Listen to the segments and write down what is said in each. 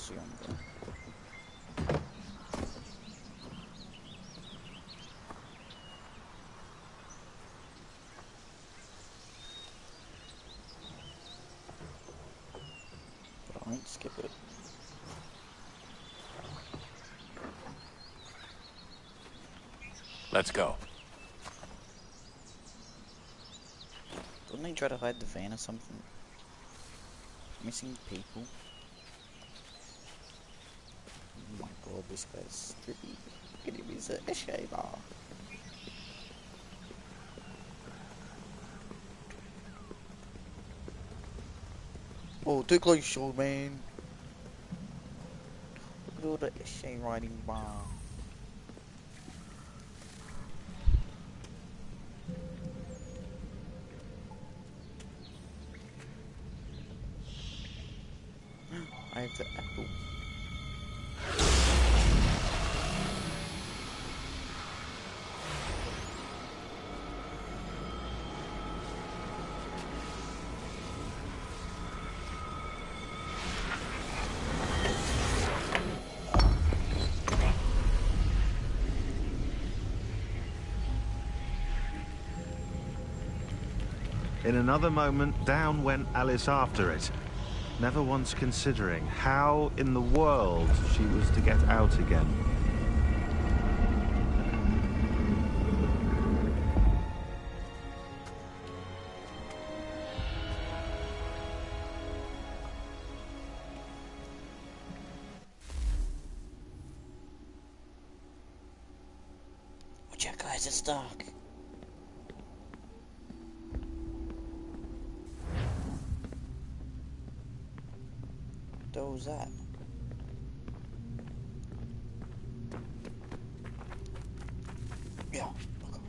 was younger. But I won't skip it. Let's go. Didn't they try to hide the van or something? Missing people? Oh my god, this guy's trippy. Look at him, he's a shaver. Oh, too close, short man. Look at all the essay writing bar. I have the apple. In another moment, down went Alice after it, never once considering how in the world she was to get out again. Watch out guys, it's dark. What was that? Yeah, okay.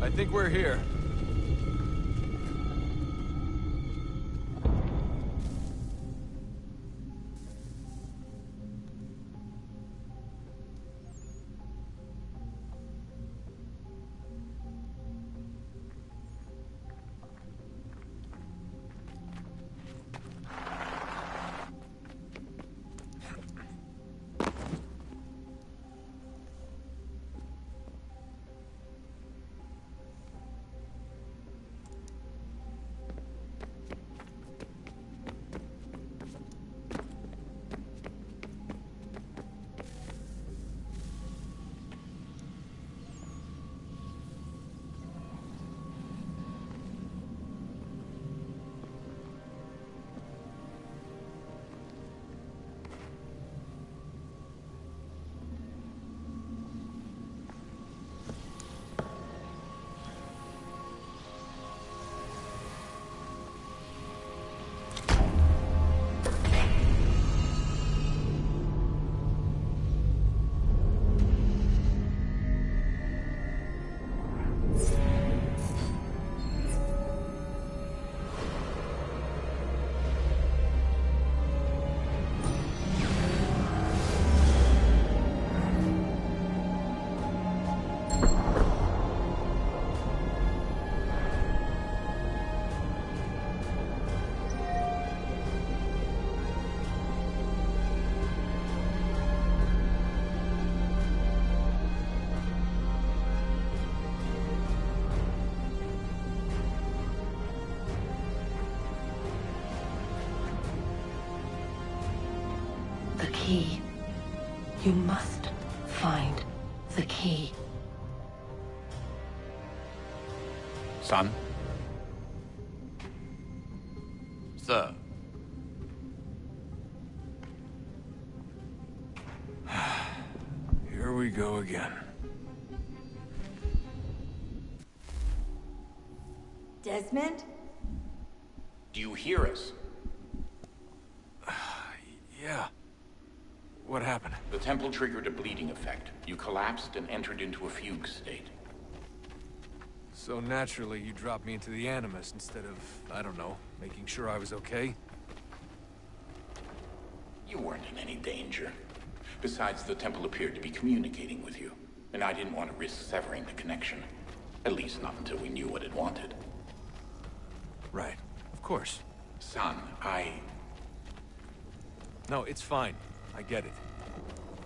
I think we're here. The key. You must find the key. Son? Sir. Here we go again. Desmond? Do you hear us? Yeah. What happened? The temple triggered a bleeding effect. You collapsed and entered into a fugue state. So naturally, you dropped me into the Animus instead of, I don't know, making sure I was okay? You weren't in any danger. Besides, the temple appeared to be communicating with you. and I didn't want to risk severing the connection. At least not until we knew what it wanted. Right. Of course. Son, No, it's fine. I get it.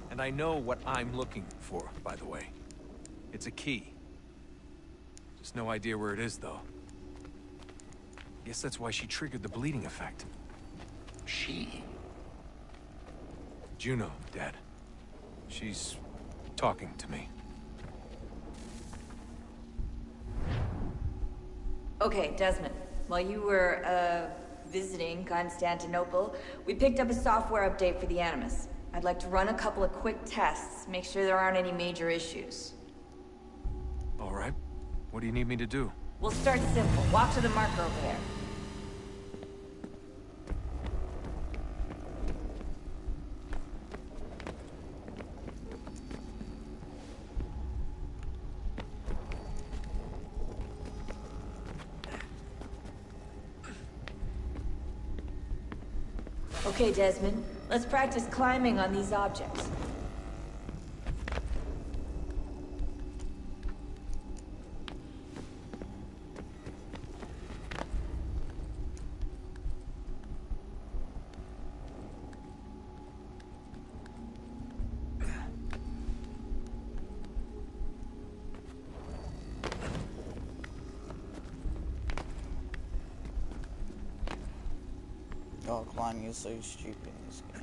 And I know what I'm looking for, by the way. It's a key. Just no idea where it is, though. Guess that's why she triggered the bleeding effect. She? Juno, Dad. She's talking to me. Okay, Desmond. While you were, visiting Constantinople, we picked up a software update for the Animus. I'd like to run a couple of quick tests, make sure there aren't any major issues. All right. What do you need me to do? We'll start simple. Walk to the marker over there. Okay, Desmond. Let's practice climbing on these objects. Oh, climbing is so stupid in this game.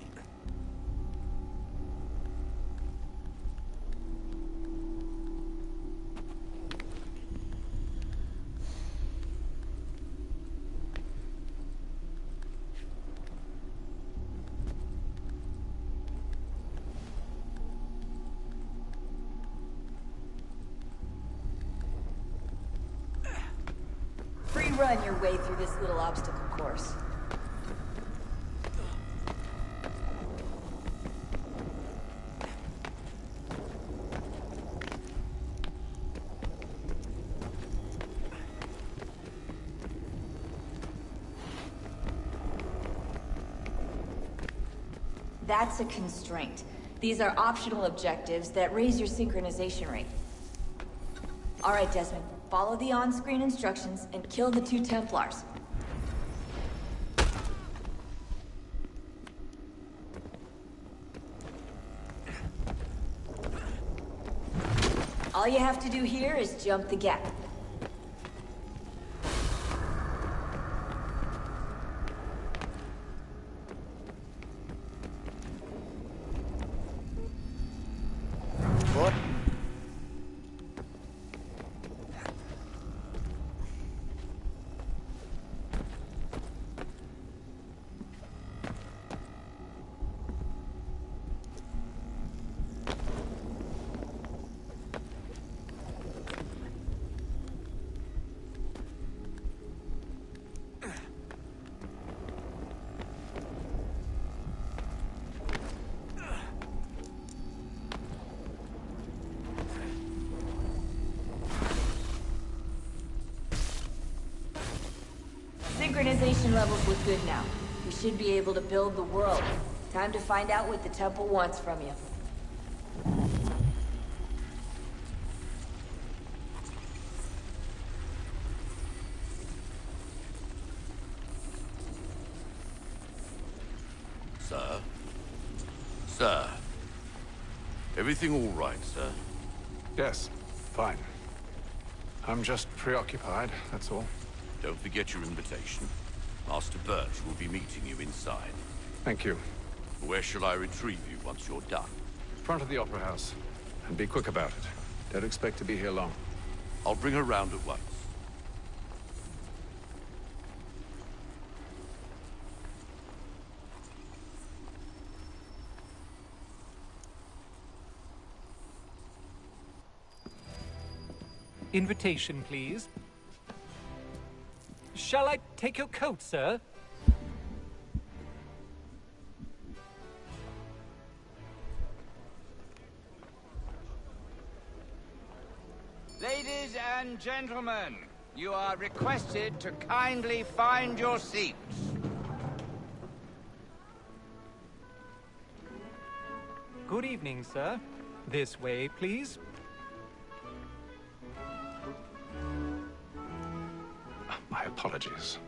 Free run your way through this little obstacle course. That's a constraint. These are optional objectives that raise your synchronization rate. All right, Desmond. Follow the on-screen instructions and kill the 2 Templars. All you have to do here is jump the gap. What? Synchronization levels look good now. We should be able to build the world. Time to find out what the temple wants from you. Sir? Sir? Everything all right, sir? Yes, fine. I'm just preoccupied, that's all. Don't forget your invitation. Master Birch will be meeting you inside. Thank you. Where shall I retrieve you once you're done? Front of the Opera House. And be quick about it. Don't expect to be here long. I'll bring her round at once. Invitation, please. Shall I take your coat, sir? Ladies and gentlemen, you are requested to kindly find your seats. Good evening, sir. This way, please. apologies.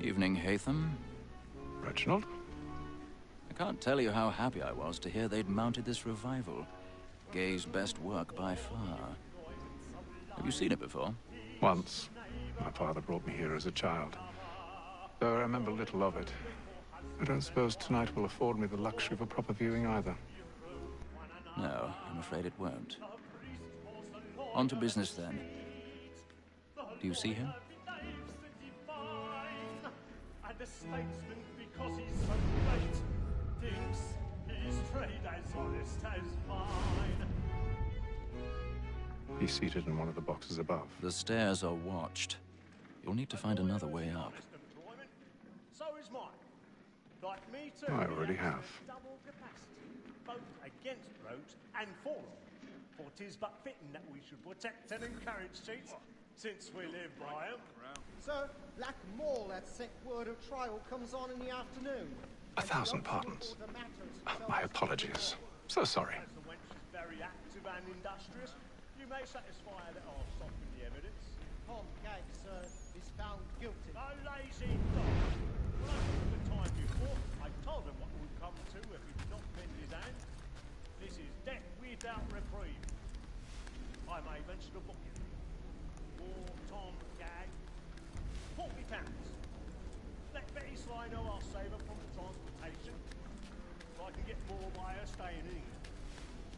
Evening, Haytham. Reginald? I can't tell you how happy I was to hear they'd mounted this revival. Gay's best work by far. Have you seen it before? Once. My father brought me here as a child. Though I remember little of it. I don't suppose tonight will afford me the luxury of a proper viewing either. No, I'm afraid it won't. On to business then. Do you see him? And the statesman, because he's so great, thinks his trade as honest as mine. He's seated in one of the boxes above. The stairs are watched. You'll need to find another way up. So is mine. Like me too. I already have. Double capacity, both against roads and for them. For 'tis but fitting that we should protect and encourage cheats, since we live by 'em. Sir, Black Mall that sent word of trial comes on in the afternoon. 1,000 pardons. My apologies. So sorry. As the wench is very active and industrious, you may satisfy her that I'll soften the evidence. Tom Gag, sir, is found guilty. A lazy dog. When I took the time before, I told him what would come to if he did not bend his hand. This is death without reprieve. I may mention a book. For Tom Gag, £40. Let Betty Sly know I'll save her from the transportation, so I can get more by her staying in.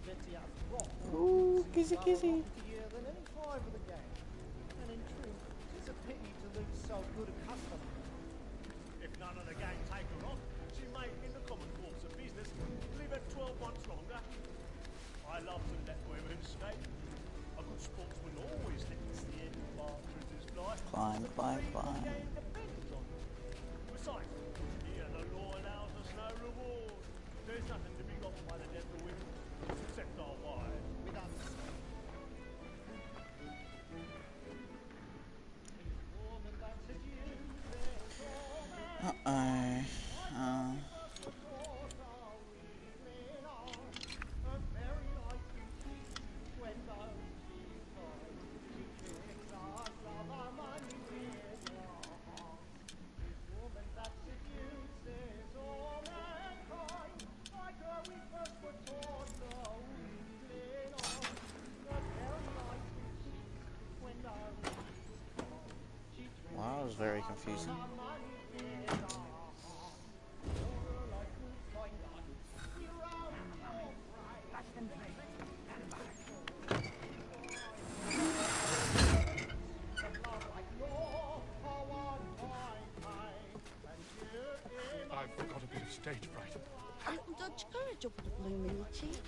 Betty has rock. Ooh, kissy kissy. Than any five of the gang. And in truth, it's a pity to lose so good a customer. If none of the gang take her on, she may, in the common course of business, live her 12 months longer. I love to let women skate. A good sportsman always lets the end of partridges fly. Climb, climb, climb. Besides, here the law allows us no reward. There's nothing to be got by the death of women, except our wives. With us. Wow, that was very confusing. I've got a bit of stage fright. Dodge courage up the blooming cheek.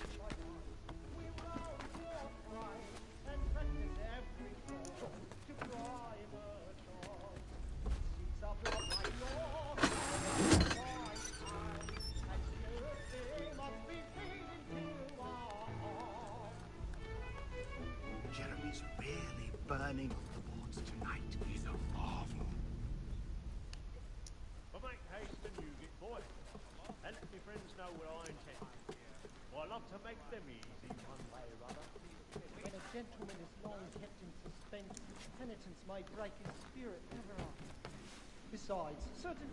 Jeremy's really burning on the boards tonight. He's a marvel. But make haste and use it, boy. And let me friends know what I intend. I love to make them easy one way or other. When a gentleman is long kept in suspense, penitence may break his spirit ever after. Besides, certain...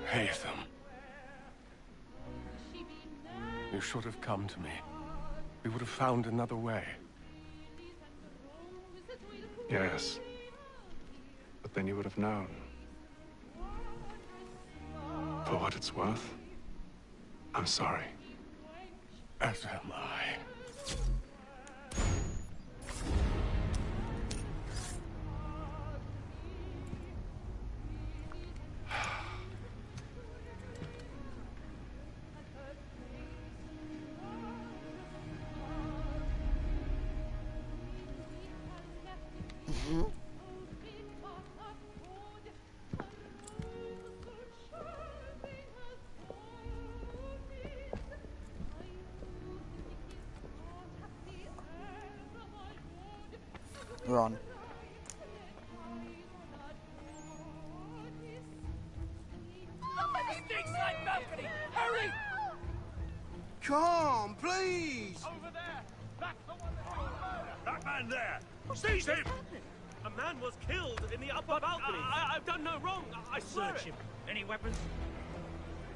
Haytham. You should have come to me. We would have found another way. Yes. But then you would have known. For what it's worth, I'm sorry. As am I. Run. Hurry! Come, please! Over there! That's the one that man there! Seize him! A man was killed in the upper balcony. I've done no wrong. I swear it. Any weapons?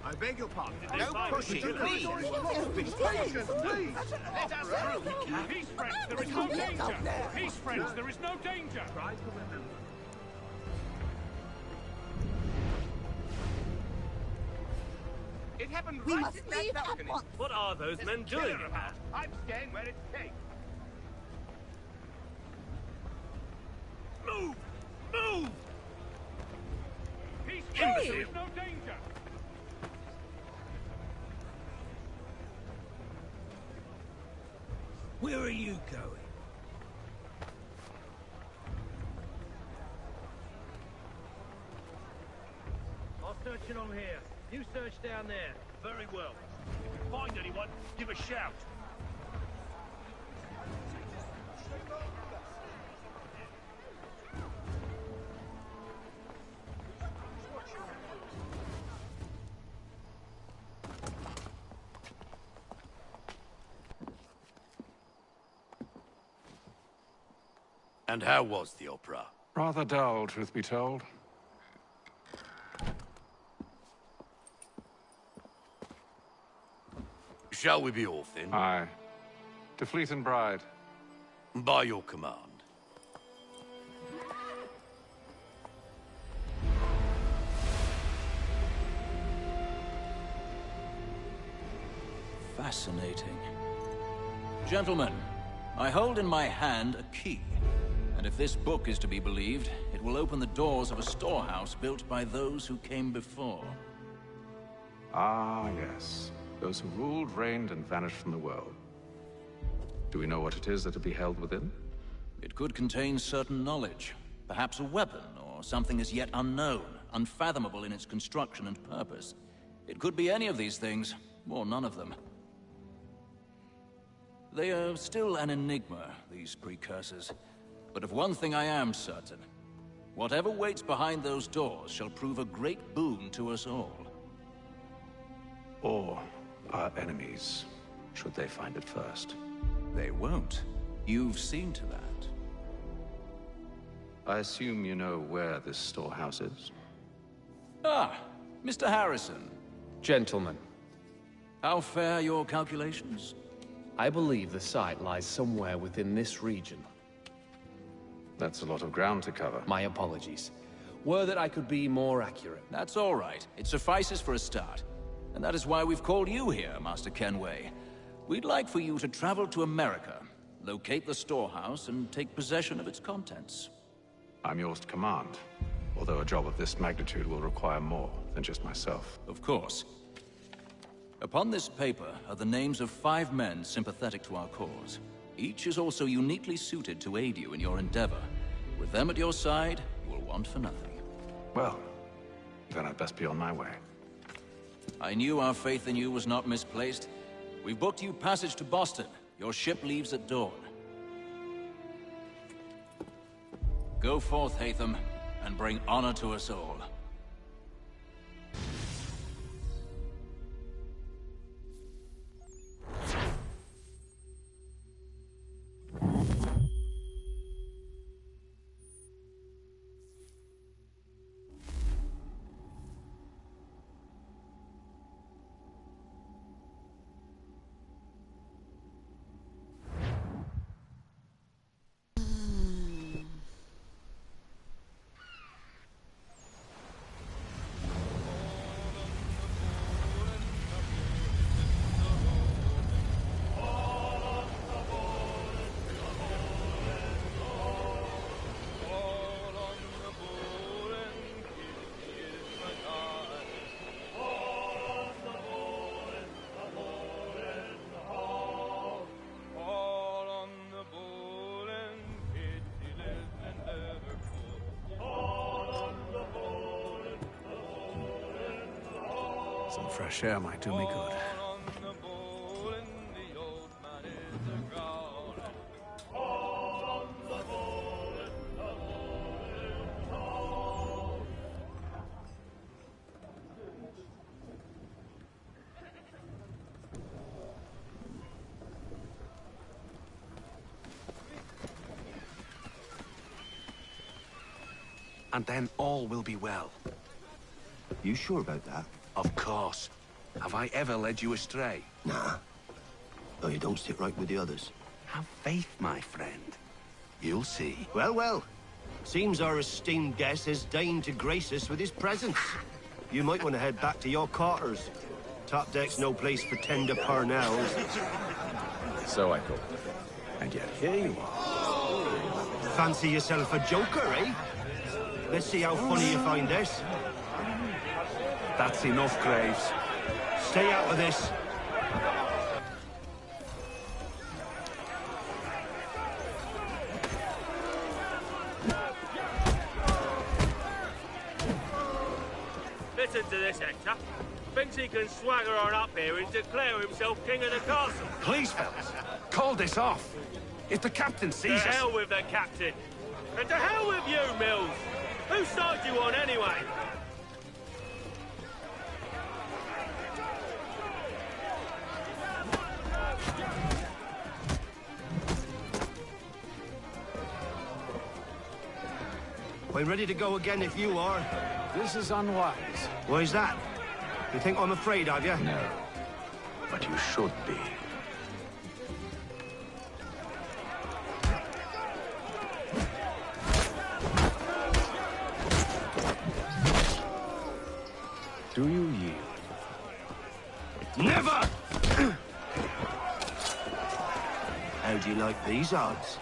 I beg your pardon. No pushing, please. Be patient, please. Let us through. Peace, friends. There is no danger. Peace, friends. There is no danger. Try to remember. It happened We right must in that leave at balcony. once. What are those men doing? I'm staying where it's safe. Move! Move! Peace, friends. There is no danger. Where are you going? I'll search in on here. You search down there. Very well. Find anyone, give a shout. And how was the opera? Rather dull, truth be told. Shall we be off then? Aye. To Fleet and Bride. By your command. Fascinating. Gentlemen, I hold in my hand a key. And if this book is to be believed, it will open the doors of a storehouse built by those who came before. Ah, yes. Those who ruled, reigned, and vanished from the world. Do we know what it is that will be held within? It could contain certain knowledge. Perhaps a weapon, or something as yet unknown, unfathomable in its construction and purpose. It could be any of these things, or none of them. They are still an enigma, these precursors. But of one thing I am certain. Whatever waits behind those doors shall prove a great boon to us all. Or our enemies, should they find it first. They won't. You've seen to that. I assume you know where this storehouse is? Ah, Mr. Harrison. Gentlemen. How fare your calculations? I believe the site lies somewhere within this region. That's a lot of ground to cover. My apologies. Were that I could be more accurate. That's all right. It suffices for a start. And that is why we've called you here, Master Kenway. We'd like for you to travel to America, locate the storehouse, and take possession of its contents. I'm yours to command, although a job of this magnitude will require more than just myself. Of course. Upon this paper are the names of 5 men sympathetic to our cause. Each is also uniquely suited to aid you in your endeavor. With them at your side, you will want for nothing. Well, then I'd best be on my way. I knew our faith in you was not misplaced. We've booked you passage to Boston. Your ship leaves at dawn. Go forth, Hatham, and bring honor to us all. Some fresh air might do me good. and then all will be well. You sure about that? Of course. Have I ever led you astray? Nah. Oh, you don't sit right with the others. Have faith, my friend. You'll see. Well, well. Seems our esteemed guest has deigned to grace us with his presence. You might want to head back to your quarters. Top deck's no place for tender Parnells. So I thought. And yet here you are. Fancy yourself a joker, eh? Let's see how funny you find this. That's enough, Graves. Stay out of this. Listen to this, Hector. Thinks he can swagger on up here and declare himself king of the castle. Please, fellas, call this off. If the captain sees us... To hell with the captain. And to hell with you, Mills. Whose side you on, anyway? I'm ready to go again if you are. This is unwise. Why's that? You think I'm afraid of you? No. But you should be. Do you yield? Never! How do you like these odds?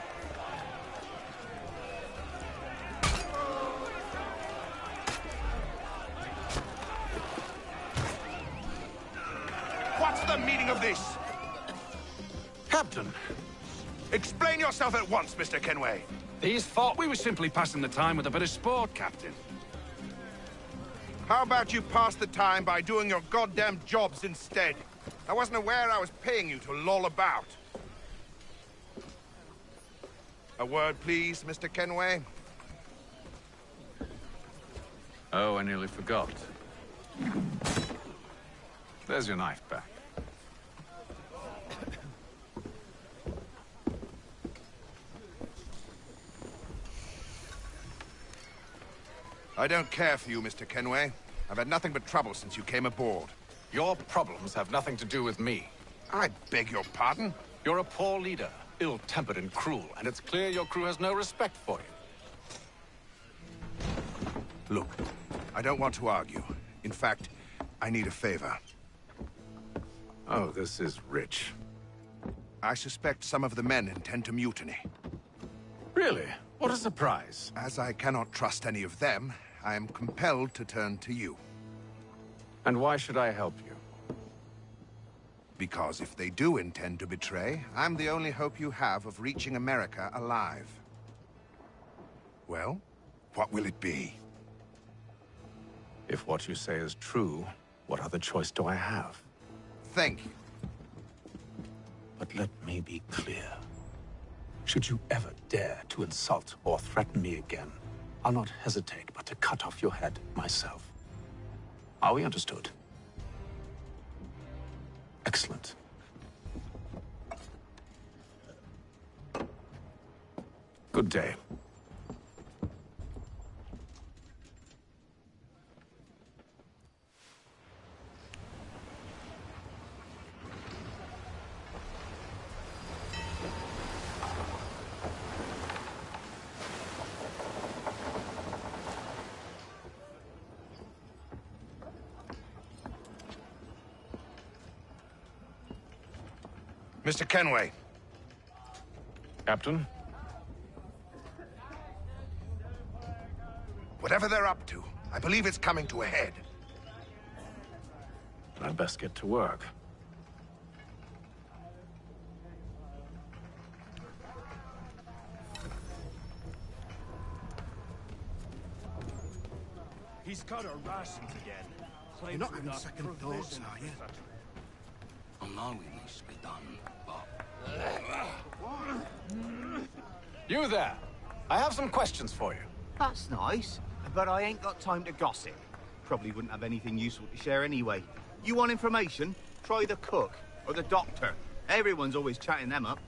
What's the meaning of this? Captain! Explain yourself at once, Mr. Kenway. These thought we were simply passing the time with a bit of sport, Captain. How about you pass the time by doing your goddamn jobs instead? I wasn't aware I was paying you to loll about. A word, please, Mr. Kenway. Oh, I nearly forgot. There's your knife back. I don't care for you, Mr. Kenway. I've had nothing but trouble since you came aboard. Your problems have nothing to do with me. I beg your pardon? You're a poor leader, ill-tempered and cruel, and it's clear your crew has no respect for you. Look, I don't want to argue. In fact, I need a favor. Oh, this is rich. I suspect some of the men intend to mutiny. Really? What a surprise. As I cannot trust any of them, I am compelled to turn to you. And why should I help you? Because if they do intend to betray, I'm the only hope you have of reaching America alive. Well, what will it be? If what you say is true, what other choice do I have? Thank you. But let me be clear. Should you ever dare to insult or threaten me again, I'll not hesitate but to cut off your head myself. Are we understood? Excellent. Good day. Mr. Kenway. Captain? Whatever they're up to, I believe it's coming to a head. I'd best get to work. He's got our rations again. You're not having second thoughts, are you? I know it needs to be done, but... You there! I have some questions for you. That's nice, but I ain't got time to gossip. Probably wouldn't have anything useful to share anyway. You want information? Try the cook or the doctor. Everyone's always chatting them up.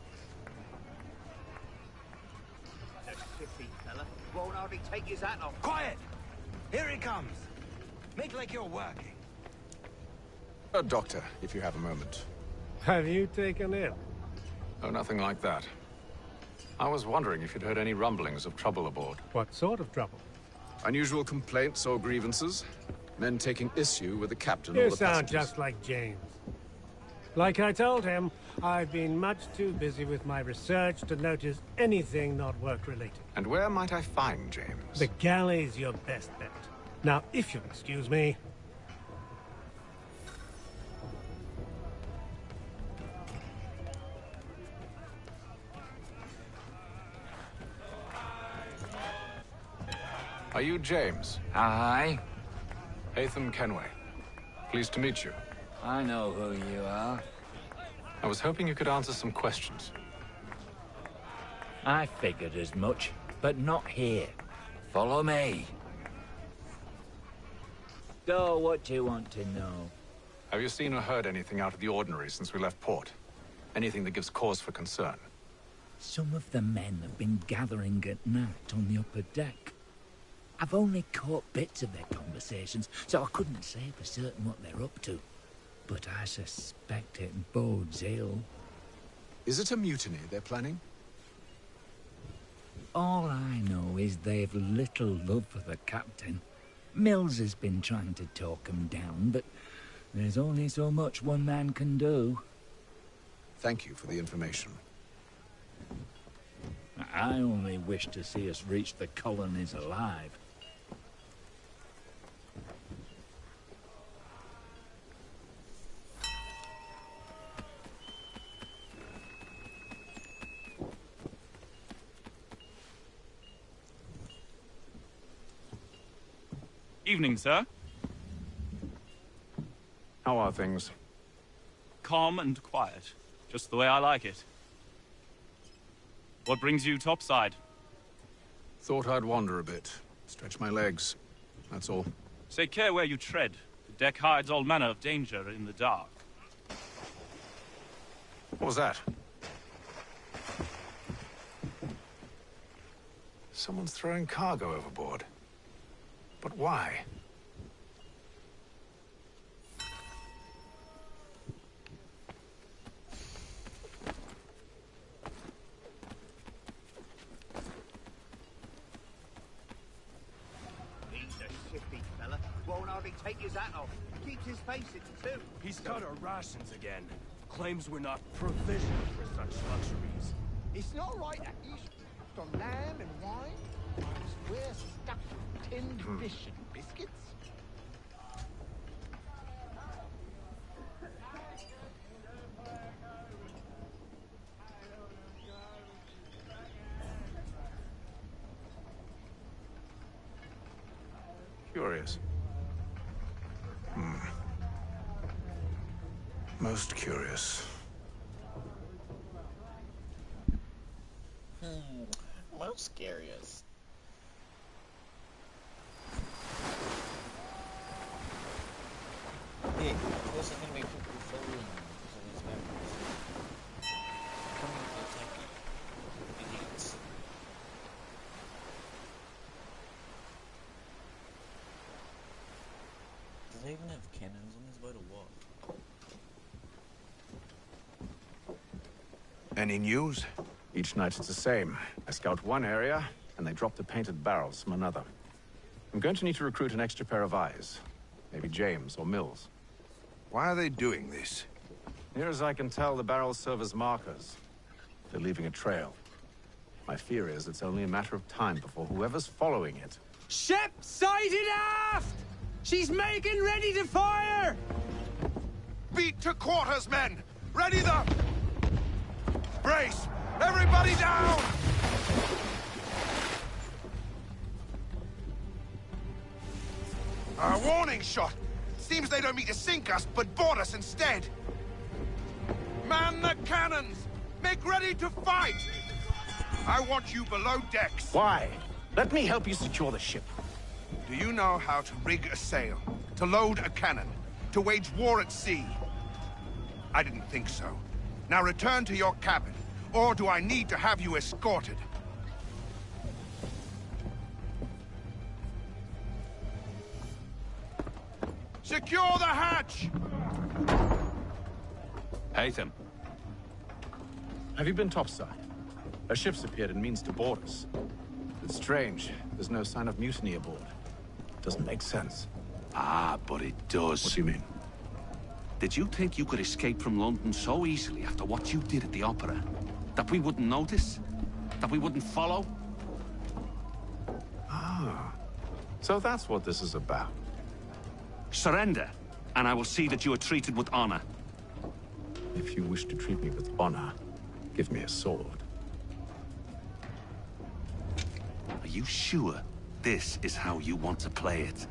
A shifty fella. Won't hardly take his hat off. Quiet! Here he comes. Make like you're working. Doctor, if you have a moment. Have you taken ill? Oh, nothing like that. I was wondering if you'd heard any rumblings of trouble aboard. What sort of trouble? Unusual complaints or grievances? Men taking issue with the captain or You the sound passengers? just like James. Like I told him, I've been much too busy with my research to notice anything not work-related. And where might I find James? The galley's your best bet. Now, if you'll excuse me... Are you James? Aye. Haytham Kenway. Pleased to meet you. I know who you are. I was hoping you could answer some questions. I figured as much, but not here. Follow me. Go, what do you want to know? Have you seen or heard anything out of the ordinary since we left port? Anything that gives cause for concern? Some of the men have been gathering at night on the upper deck. I've only caught bits of their conversations, so I couldn't say for certain what they're up to. But I suspect it bodes ill. Is it a mutiny they're planning? All I know is they've little love for the captain. Mills has been trying to talk him down, but there's only so much one man can do. Thank you for the information. I only wish to see us reach the colonies alive. Evening, sir. How are things? Calm and quiet. Just the way I like it. What brings you topside? Thought I'd wander a bit. Stretch my legs. That's all. Take care where you tread. The deck hides all manner of danger in the dark. What was that? Someone's throwing cargo overboard. But why? He's a shifty fella. Won't hardly take his hat off. Keeps his face in too. He's cut our rations again. Claims we're not provisioned for such luxuries. It's not right that you on lamb and wine. We're stuffed with tinned fish and biscuits. Curious. Most curious. Most curious. Yeah, this is gonna be people following these members. Coming to attack idiots. Do they even have cannons on this boat or what? Any news? Each night it's the same. I scout one area, and they drop the painted barrels from another. I'm going to need to recruit an extra pair of eyes. Maybe James or Mills. Why are they doing this? Near as I can tell, the barrels serve as markers. They're leaving a trail. My fear is it's only a matter of time before whoever's following it... Ship sighted aft! She's making ready to fire! Beat to quarters, men! Ready the... Brace! Everybody down! A warning shot! Seems they don't mean to sink us, but board us instead! Man the cannons! Make ready to fight! I want you below decks. Why? Let me help you secure the ship. Do you know how to rig a sail? To load a cannon? To wage war at sea? I didn't think so. Now return to your cabin. Or do I need to have you escorted? Secure the hatch! Haytham. Have you been topside? A ship's appeared and means to board us. It's strange. There's no sign of mutiny aboard. Doesn't make sense. Ah, but it does. What do you mean? Did you think you could escape from London so easily after what you did at the Opera? That we wouldn't notice? That we wouldn't follow? Ah. So that's what this is about. Surrender, and I will see that you are treated with honor. If you wish to treat me with honor, give me a sword. Are you sure this is how you want to play it?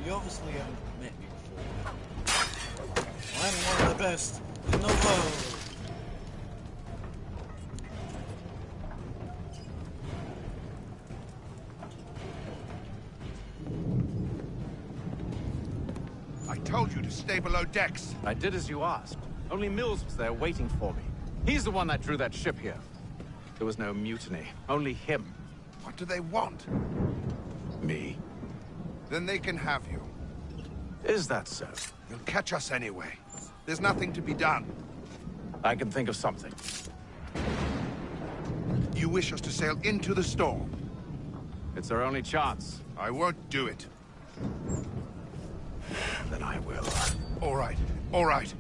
You obviously haven't met me before. I'm one of the best in the world. I told you to stay below decks. I did as you asked. Only Mills was there waiting for me. He's the one that drew that ship here. There was no mutiny, only him. What do they want? Me. Then they can have you. Is that so? You'll catch us anyway. There's nothing to be done. I can think of something. You wish us to sail into the storm? It's our only chance. I won't do it. Then I will. All right, all right.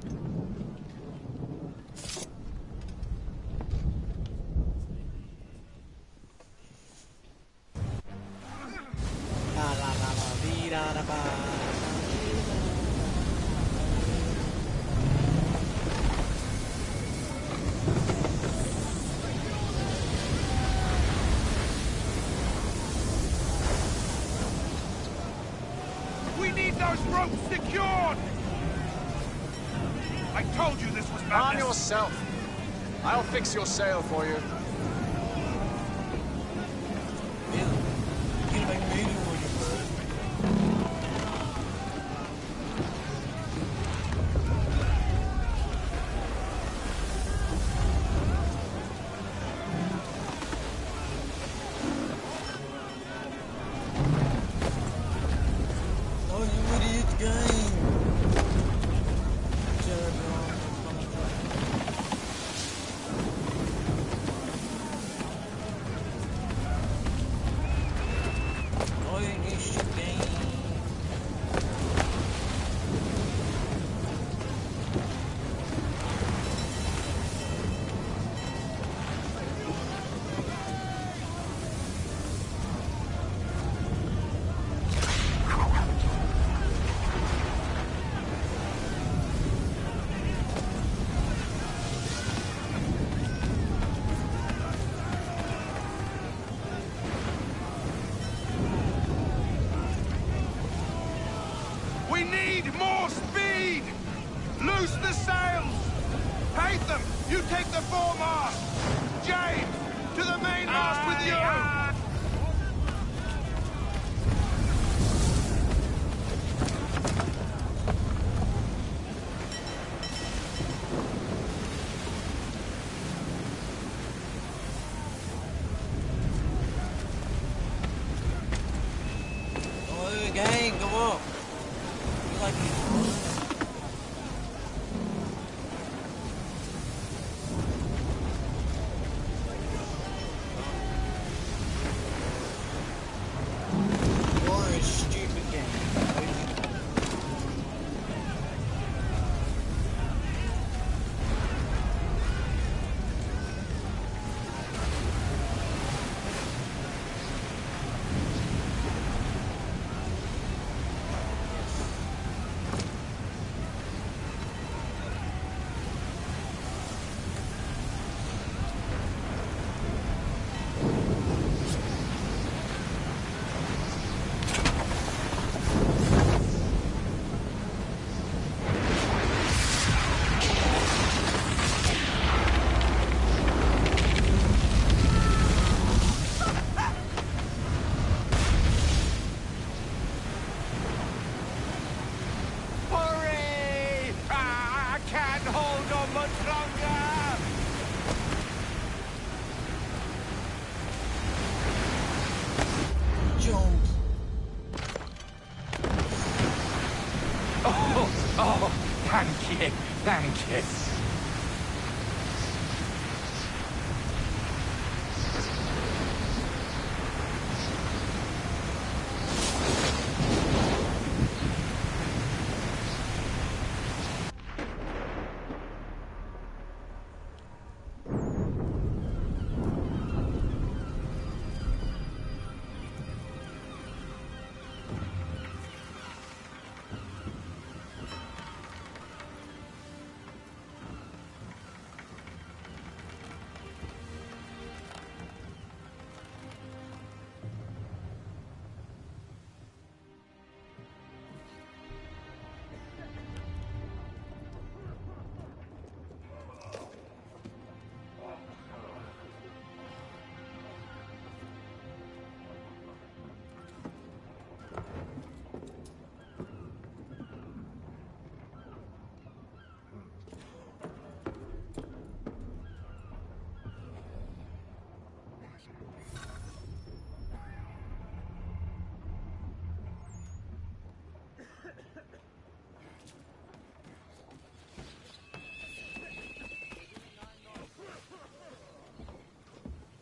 We need those ropes secured! I told you this was madness. Arm yourself. I'll fix your sail for you. Speed! More speed! Loose the sails! Hate them! You take the foremast! James! To the mainmast with you! Oh, gang, come on. You like it? You're a stupid gang. Hurry! I can't hold on much longer! Jump. Oh, thank you, thank you.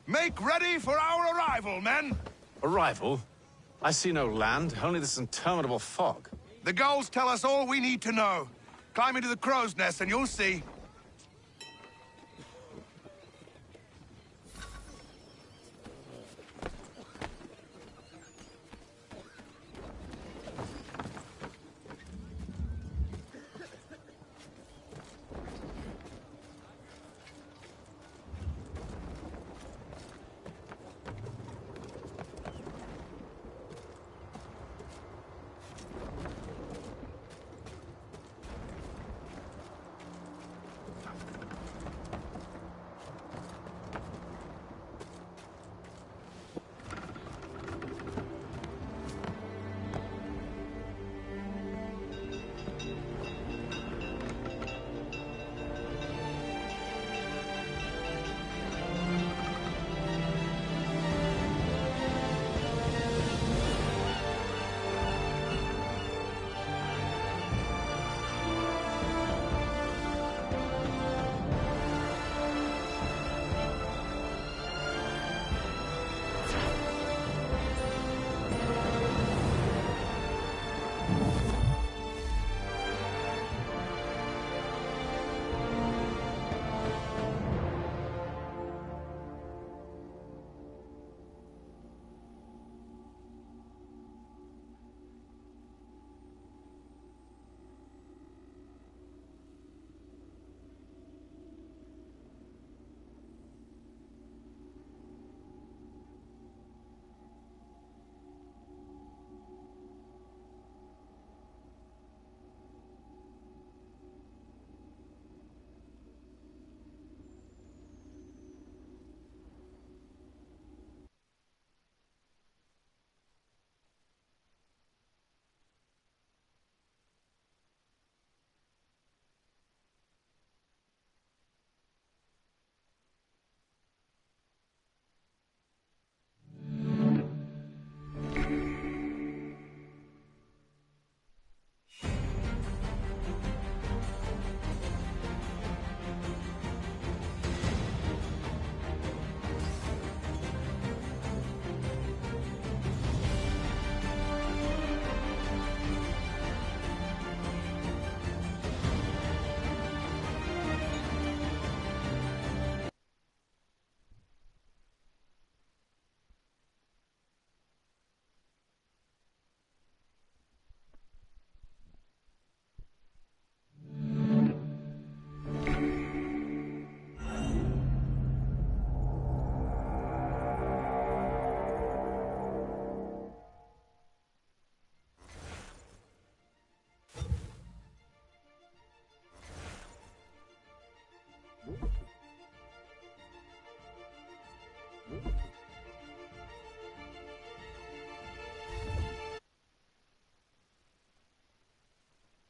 Make ready for our arrival, men! Arrival? I see no land, only this interminable fog. The gulls tell us all we need to know. Climb into the crow's nest and you'll see.